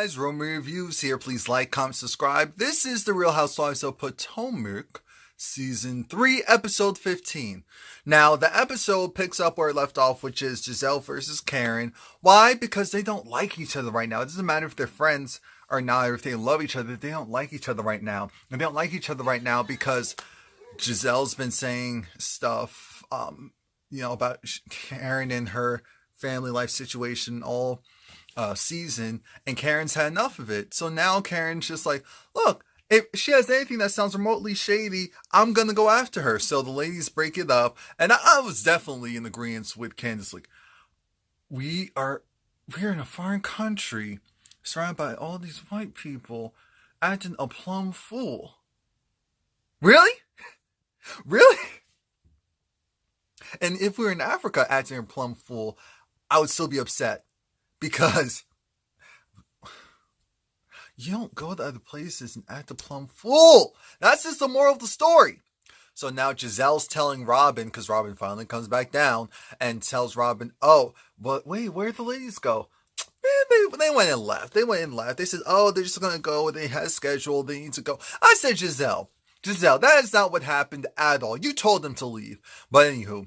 guys, Romie Reviews here. Please like, comment, subscribe. This is the Real Housewives of Potomac, Season 3, Episode 15. Now, the episode picks up where it left off, which is Giselle versus Karen. Why? Because they don't like each other right now. It doesn't matter if they're friends or not, or if they love each other. They don't like each other right now. And they don't like each other right now because Giselle's been saying stuff, about Karen and her family life situation all season, and Karen's had enough of it. So now Karen's just like, look, if she has anything that sounds remotely shady, I'm gonna go after her. So the ladies break it up, and I was definitely in agreement with Candace. Like, we're in a foreign country, surrounded by all these white people, acting a plumb fool. Really? Really? And if we were in Africa acting a plumb fool, I would still be upset. Because you don't go to other places and act a plumb fool. That's just the moral of the story. So now Giselle's telling Robin, because Robin finally comes back down and tells Robin, oh, but wait, where'd the ladies go? Man, they went and left. They said, oh, they're just going to go. They had a schedule. They need to go. I said, Giselle, that is not what happened at all. You told them to leave. But anywho,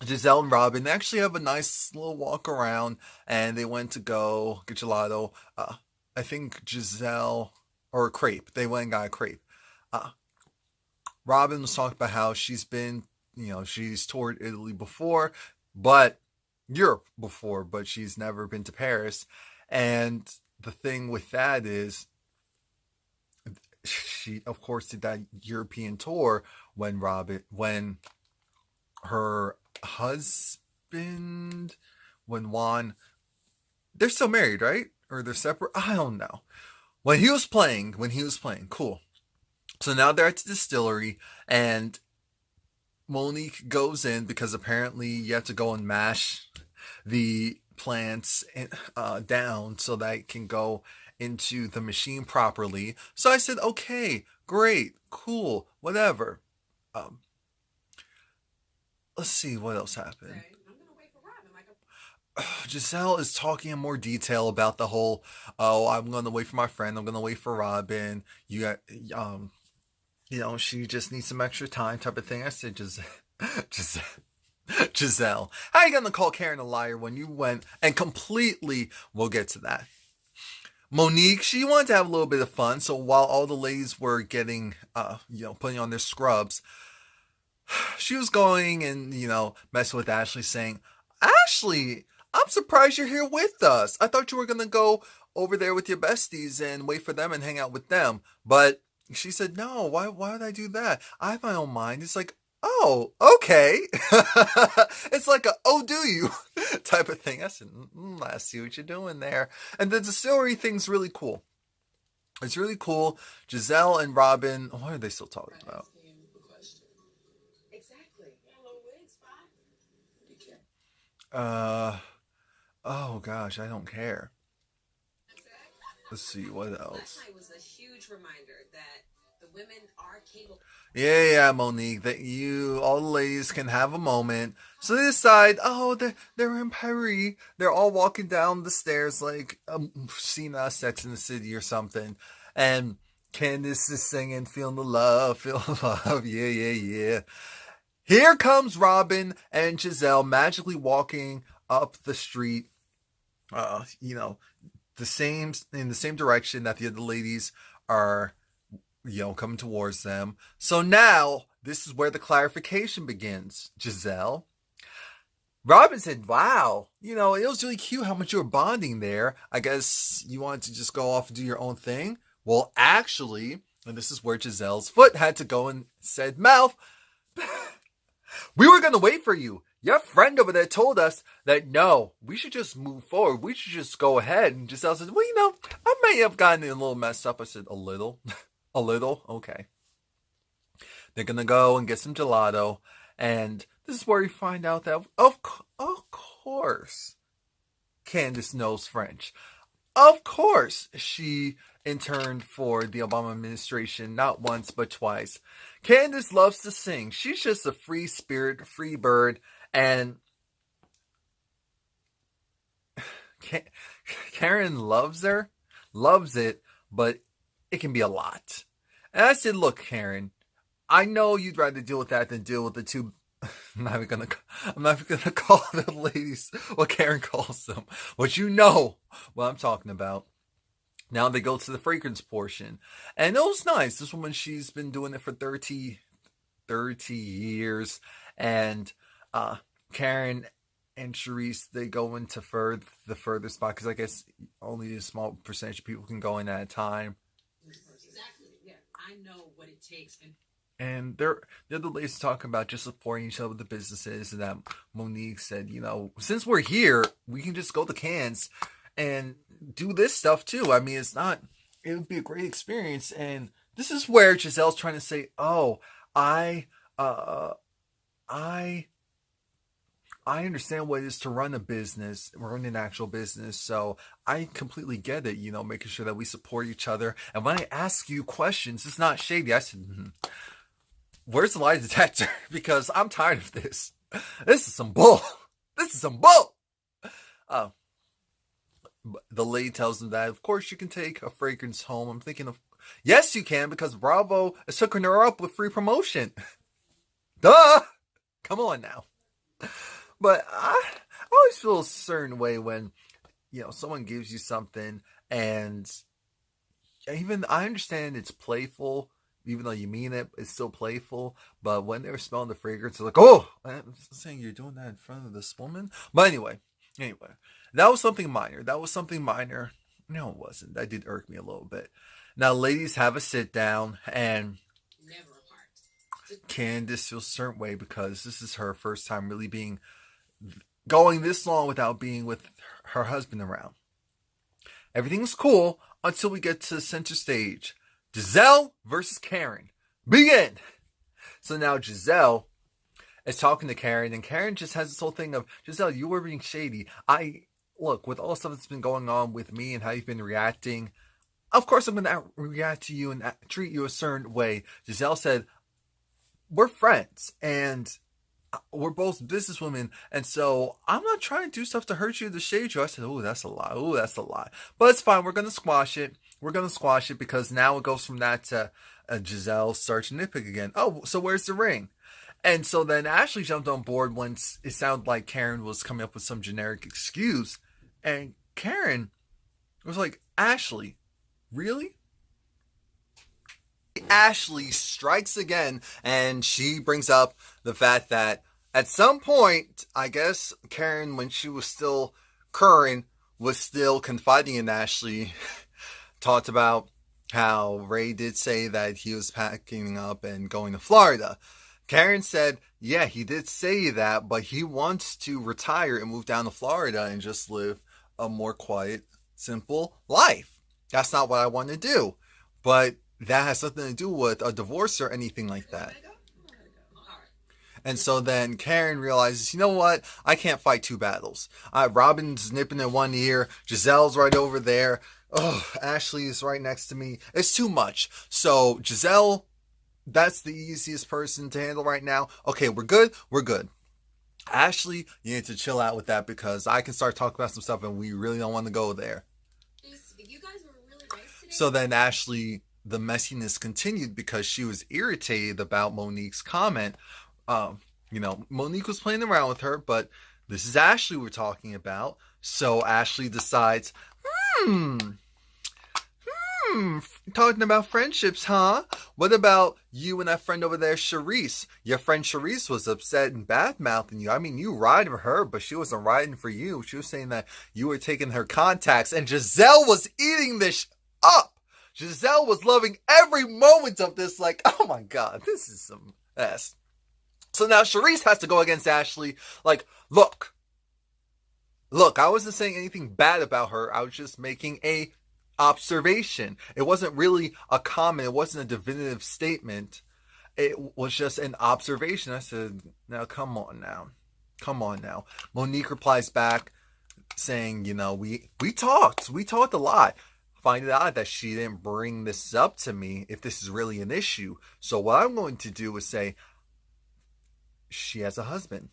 Giselle and Robin actually have a nice little walk around, and they went to go get gelato. I think Giselle, or a crepe. They went and got a crepe. Robin was talking about how she's been, she's toured Italy before, Europe before, but she's never been to Paris. And the thing with that is, she, of course, did that European tour when her husband, when Juan, they're still married, right? Or they're separate? I don't know. When he was playing, cool. So now they're at the distillery, and Monique goes in because apparently you have to go and mash the plants down so that it can go into the machine properly. So I said, okay, great, cool, whatever. Let's see what else happened. Okay. I'm gonna wait for Robin. Giselle is talking in more detail about the whole, I'm gonna wait for my friend, I'm gonna wait for Robin. You got, she just needs some extra time type of thing. I said, Giselle, how are you gonna call Karen a liar when you went and completely? We'll get to that. Monique, she wanted to have a little bit of fun, so while all the ladies were getting, putting on their scrubs, she was going and, messing with Ashley, saying, Ashley, I'm surprised you're here with us. I thought you were going to go over there with your besties and wait for them and hang out with them. But she said, no, why would I do that? I have my own mind. It's like, oh, okay. It's like a, oh, do you type of thing. I said, I see what you're doing there. And the distillery thing's really cool. It's really cool. Giselle and Robin, what are they still talking about? Oh gosh, I don't care. Let's see, what else? Last night was a huge reminder that the women are capable. Yeah, Monique, that all the ladies can have a moment. So they decide, they're in Paris. They're all walking down the stairs like seeing us Sex in the City or something. And Candace is singing, feeling the love, yeah. Here comes Robin and Giselle magically walking up the street, in the same direction that the other ladies are, coming towards them. So now this is where the clarification begins. Giselle, Robin said, wow, it was really cute how much you were bonding there. I guess you wanted to just go off and do your own thing. Well, actually, and this is where Giselle's foot had to go in said mouth. We were going to wait for you. Your friend over there told us that, no, we should just move forward. We should just go ahead. And Giselle said, well, I may have gotten a little messed up. I said, a little? A little? Okay. They're going to go and get some gelato. And this is where we find out that, of course, Candace knows French. Of course, she interned for the Obama administration not once but twice. Candace loves to sing. She's just a free spirit, free bird, and Karen loves it, but it can be a lot. And I said, look, Karen, I know you'd rather deal with that than deal with the two. I'm not even gonna call the ladies what Karen calls them. But you know what I'm talking about. Now they go to the fragrance portion. And it was nice. This woman, she's been doing it for 30 years. And Karen and Charisse, they go into the further spot because I guess only a small percentage of people can go in at a time. Exactly. Yeah, I know what it takes. And they're the ladies talking about just supporting each other with the businesses, and that Monique said, since we're here, we can just go to Cannes and do this stuff too. I mean, it would be a great experience. And this is where Giselle's trying to say, oh, I understand what it is to run a business, run an actual business. So I completely get it, making sure that we support each other. And when I ask you questions, it's not shady. I said, where's the lie detector? Because I'm tired of this. This is some bull. The lady tells them that, of course, you can take a fragrance home. I'm thinking of, yes, you can, because Bravo is hooking her up with free promotion. Duh! Come on now. But I always feel a certain way when, someone gives you something, and even I understand it's playful, even though you mean it, it's still playful. But when they're smelling the fragrance, they're like, oh, I'm saying you're doing that in front of this woman. But anyway, that was something minor. No, it wasn't. That did irk me a little bit. Now, ladies have a sit down, and never apart. Candace feels a certain way because this is her first time really going this long without being with her husband around. Everything's cool until we get to center stage. Giselle versus Karen. Begin! So now Giselle is talking to Karen, and Karen just has this whole thing of, Giselle, you were being shady. Look, with all the stuff that's been going on with me and how you've been reacting, of course I'm going to react to you and treat you a certain way. Giselle said, we're friends, and we're both businesswomen, and so I'm not trying to do stuff to hurt you, to shade you. I said, oh, that's a lie. But it's fine. We're going to squash it. Because now it goes from that to Giselle starts to nitpick again. Oh, so where's the ring? And so then Ashley jumped on board once it sounded like Karen was coming up with some generic excuse. And Karen was like, Ashley, really? Ashley strikes again, and she brings up the fact that at some point, I guess Karen, when she was still current, was still confiding in Ashley, talked about how Ray did say that he was packing up and going to Florida. Karen said, yeah, he did say that, but he wants to retire and move down to Florida and just live a more quiet, simple life. That's not what I want to do. But that has nothing to do with a divorce or anything like that. And so then Karen realizes, you know what? I can't fight two battles. Robin's nipping in one ear. Giselle's right over there. Oh, Ashley is right next to me. It's too much. So Giselle, that's the easiest person to handle right now. Okay, we're good. Ashley, you need to chill out with that because I can start talking about some stuff and we really don't want to go there. You guys were really nice today. So then Ashley, the messiness continued because she was irritated about Monique's comment. Monique was playing around with her, but this is Ashley we're talking about. So Ashley decides, talking about friendships, huh? What about you and that friend over there, Charisse? Your friend Charisse was upset and bad-mouthing you. I mean, you riding for her, but she wasn't riding for you. She was saying that you were taking her contacts, and Giselle was eating this up. Giselle was loving every moment of this, like, oh my God, this is some mess. So now Charisse has to go against Ashley, like, look, I wasn't saying anything bad about her. I was just making a observation. It wasn't really a comment. It wasn't a definitive statement. It was just an observation. I said, now, come on now. Monique replies back saying, we talked a lot. Find it odd that she didn't bring this up to me if this is really an issue. So what I'm going to do is say, she has a husband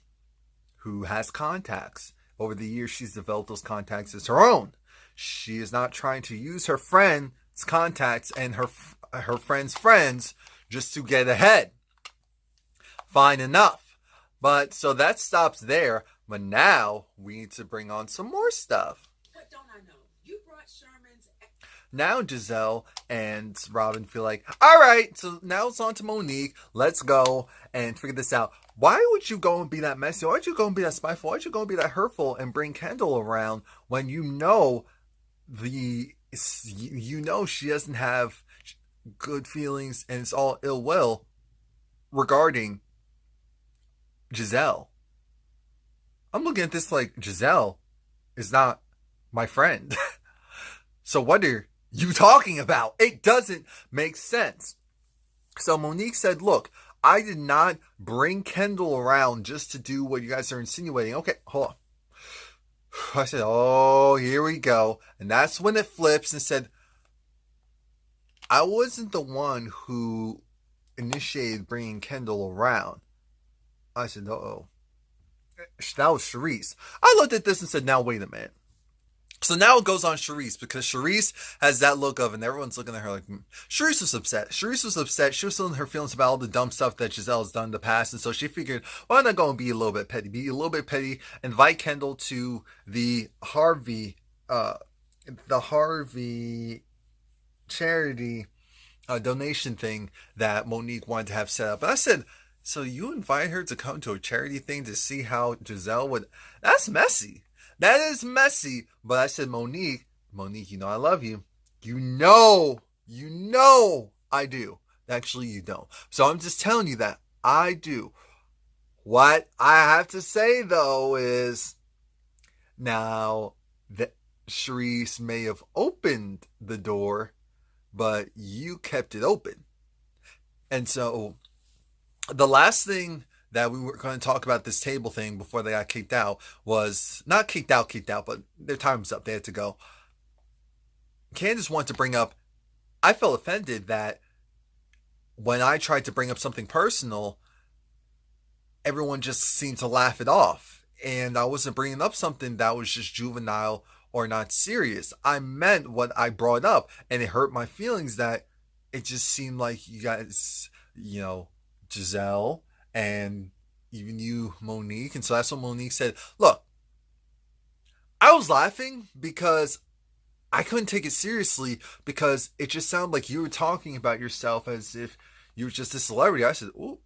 who has contacts. Over the years, she's developed those contacts as her own. She is not trying to use her friend's contacts and her friend's friends just to get ahead. Fine enough. But so that stops there. But now we need to bring on some more stuff. What don't I know? You brought Sherman's. Now Giselle and Robin feel like, all right, so now it's on to Monique. Let's go and figure this out. Why would you go and be that messy? Why would you go and be that spiteful? Why would you go and be that hurtful and bring Kendall around when you know she doesn't have good feelings and it's all ill will regarding Giselle? I'm looking at this like Giselle is not my friend. So what are you talking about? It doesn't make sense. So Monique said, look, I did not bring Kendall around just to do what you guys are insinuating. Okay, hold on. I said, oh, here we go. And that's when it flips and said, I wasn't the one who initiated bringing Kendall around. I said, uh-oh. That was Charisse. I looked at this and said, now wait a minute. So now it goes on Charisse, because Charisse has that look of, and everyone's looking at her like, Charisse was upset. Charisse was upset. She was feeling her feelings about all the dumb stuff that Giselle has done in the past. And so she figured, why not go and be a little bit petty, invite Kendall to the Harvey charity donation thing that Monique wanted to have set up. And I said, so you invite her to come to a charity thing to see how Giselle would, that's messy. That is messy. But I said, Monique, you know I love you. You know I do. Actually, you don't. So I'm just telling you that I do. What I have to say, though, is now that Charisse may have opened the door, but you kept it open. And so the last thing that we were going to talk about this table thing before they got kicked out was not kicked out, but their time's up. They had to go. Candace wanted to bring up, I felt offended that when I tried to bring up something personal, everyone just seemed to laugh it off. And I wasn't bringing up something that was just juvenile or not serious. I meant what I brought up, and it hurt my feelings that it just seemed like you guys, Giselle, and even you, Monique. And so that's what Monique said. Look, I was laughing because I couldn't take it seriously, because it just sounded like you were talking about yourself as if you were just a celebrity. I said, oh.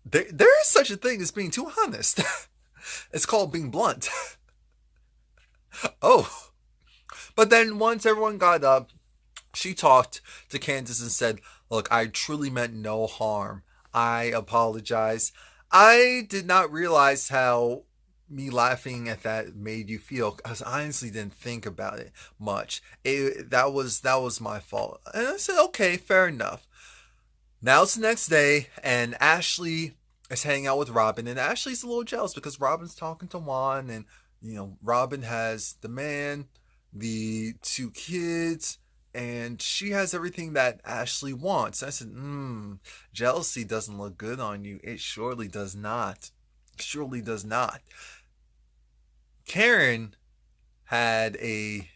There is such a thing as being too honest. It's called being blunt. Oh. But then once everyone got up, she talked to Candace and said, look, I truly meant no harm. I apologize. I did not realize how me laughing at that made you feel, because I honestly didn't think about it much. That was my fault. And I said, okay, fair enough. Now it's the next day, and Ashley is hanging out with Robin, and Ashley's a little jealous because Robin's talking to Juan, and Robin has the man, the 2 kids, and she has everything that Ashley wants. I said, jealousy doesn't look good on you. It surely does not. Surely does not. Karen had a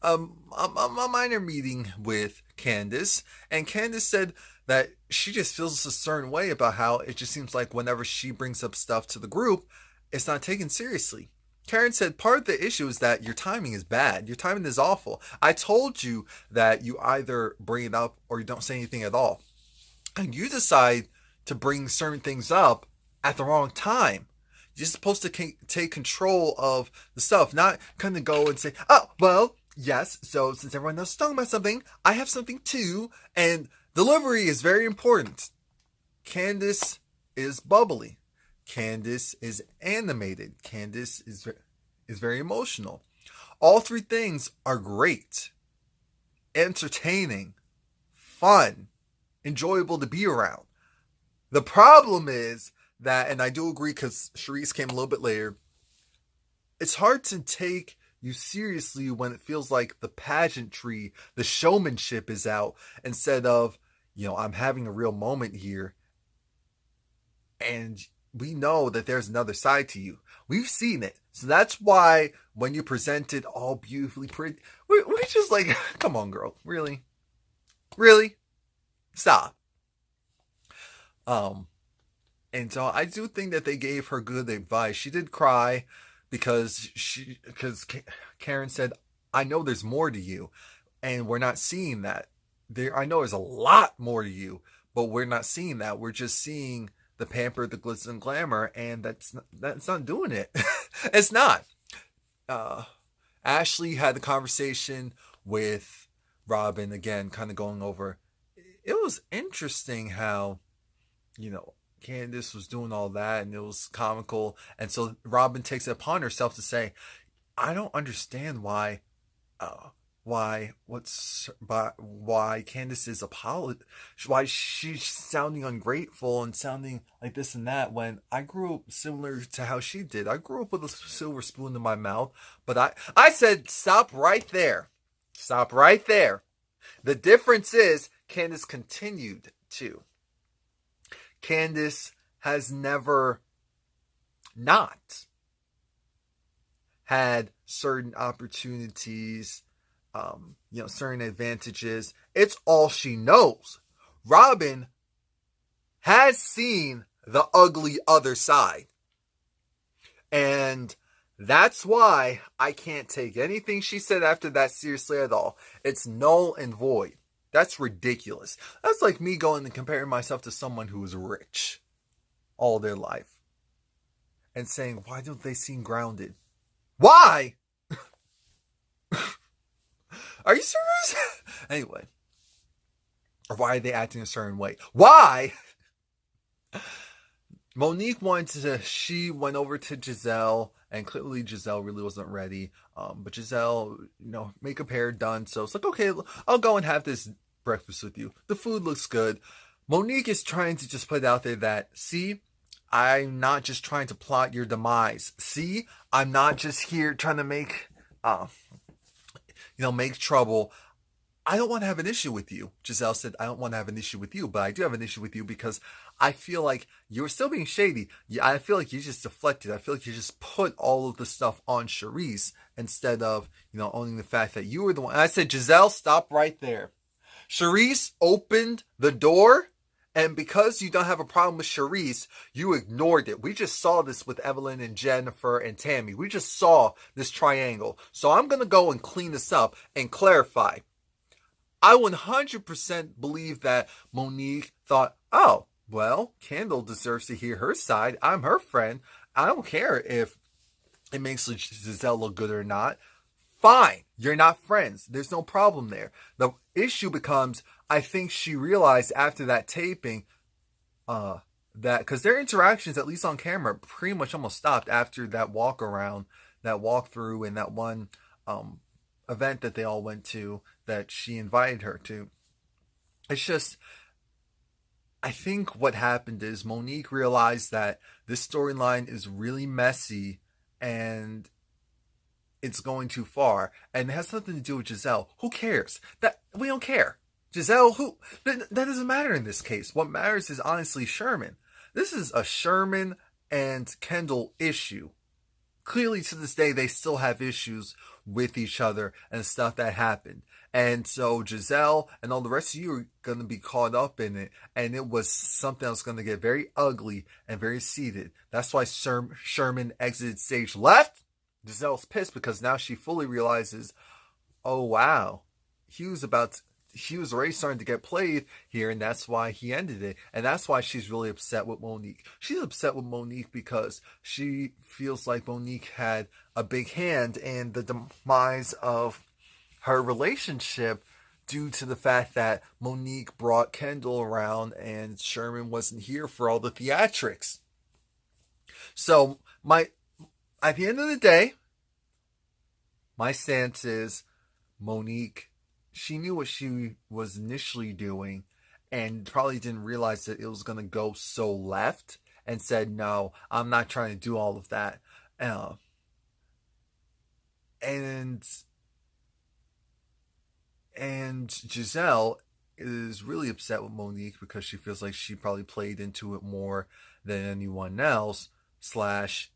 minor meeting with Candace, and Candace said that she just feels a certain way about how it just seems like whenever she brings up stuff to the group, it's not taken seriously. Karen said part of the issue is that your timing is bad. Your timing is awful. I told you that you either bring it up or you don't say anything at all. And you decide to bring certain things up at the wrong time. You're supposed to take control of the stuff, not kind of go and say, oh, well, yes, so since everyone else is talking about something, I have something too. And delivery is very important. Candace is bubbly. Candace is animated. Candace is very emotional. All 3 things are great. Entertaining. Fun. Enjoyable to be around. The problem is that, and I do agree because Charisse came a little bit later, it's hard to take you seriously when it feels like the pageantry, the showmanship is out, instead of, I'm having a real moment here. And we know that there's another side to you. We've seen it. So that's why when you present it all beautifully pretty, we're just like, come on, girl. Really? Really? Stop. And so I do think that they gave her good advice. She did cry because Karen said, I know there's more to you, and we're not seeing that. I know there's a lot more to you, but we're not seeing that. We're just seeing the pamper, the glitz and glamour, and that's not doing it. It's not. Ashley had the conversation with Robin again, kind of going over. It was interesting how, Candace was doing all that, and it was comical. And so Robin takes it upon herself to say, I don't understand why Candace is why she's sounding ungrateful and sounding like this and that, when I grew up similar to how she did. I grew up with a silver spoon in my mouth, but I said, stop right there. Stop right there. The difference is Candace continued to. Candace has never not had certain opportunities, certain advantages. It's all she knows. Robin has seen the ugly other side. And that's why I can't take anything she said after that seriously at all. It's null and void. That's ridiculous. That's like me going and comparing myself to someone who is rich all their life and saying, why don't they seem grounded? Why? Are you serious? Anyway. Or why are they acting a certain way? Why? Monique she went over to Giselle, and clearly Giselle really wasn't ready. But Giselle, make a hair done. So it's like, okay, I'll go and have this breakfast with you. The food looks good. Monique is trying to just put out there that, see, I'm not just trying to plot your demise. See, I'm not just here trying to make trouble. I don't want to have an issue with you. Giselle said, I don't want to have an issue with you, but I do have an issue with you because I feel like you're still being shady. I feel like you just deflected. I feel like you just put all of the stuff on Charisse instead of, owning the fact that you were the one. And I said, Giselle, stop right there. Charisse opened the door, and because you don't have a problem with Charisse, you ignored it. We just saw this with Evelyn and Jennifer and Tammy. We just saw this triangle. So I'm going to go and clean this up and clarify. I 100% believe that Monique thought, oh, well, Kendall deserves to hear her side. I'm her friend. I don't care if it makes Giselle look good or not. Fine. You're not friends. There's no problem there. The issue becomes, I think she realized after that taping, that because their interactions, at least on camera, pretty much almost stopped after that walk around, that walkthrough, and that one event that they all went to that she invited her to. It's just, I think what happened is Monique realized that this storyline is really messy and it's going too far, and it has nothing to do with Giselle. Who cares? That we don't care. Giselle, that doesn't matter in this case. What matters is honestly Sherman. This is a Sherman and Kendall issue. Clearly to this day they still have issues with each other and stuff that happened. And so Giselle and all the rest of you are going to be caught up in it. And it was something that's going to get very ugly and very seated. That's why Sherman exited stage left. Giselle's pissed because now she fully realizes, oh wow, he was already starting to get played here, and that's why he ended it. And that's why she's really upset with Monique. She's upset with Monique because she feels like Monique had a big hand in the demise of her relationship due to the fact that Monique brought Kendall around and Sherman wasn't here for all the theatrics. So at the end of the day, my stance is Monique, she knew what she was initially doing and probably didn't realize that it was going to go so left and said, no, I'm not trying to do all of that. And Giselle is really upset with Monique because she feels like she probably played into it more than anyone else. Slash,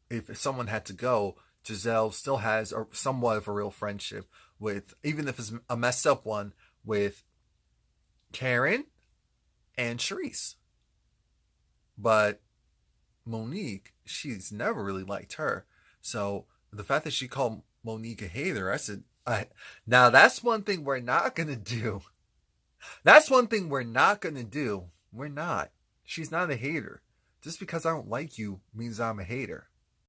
if someone had to go, Giselle still has somewhat of a real friendship with, even if it's a messed up one, with Karen and Charisse. But Monique, she's never really liked her. So the fact that she called Monique a hater, now that's one thing we're not going to do. That's one thing we're not going to do. We're not. She's not a hater. Just because I don't like you means I'm a hater.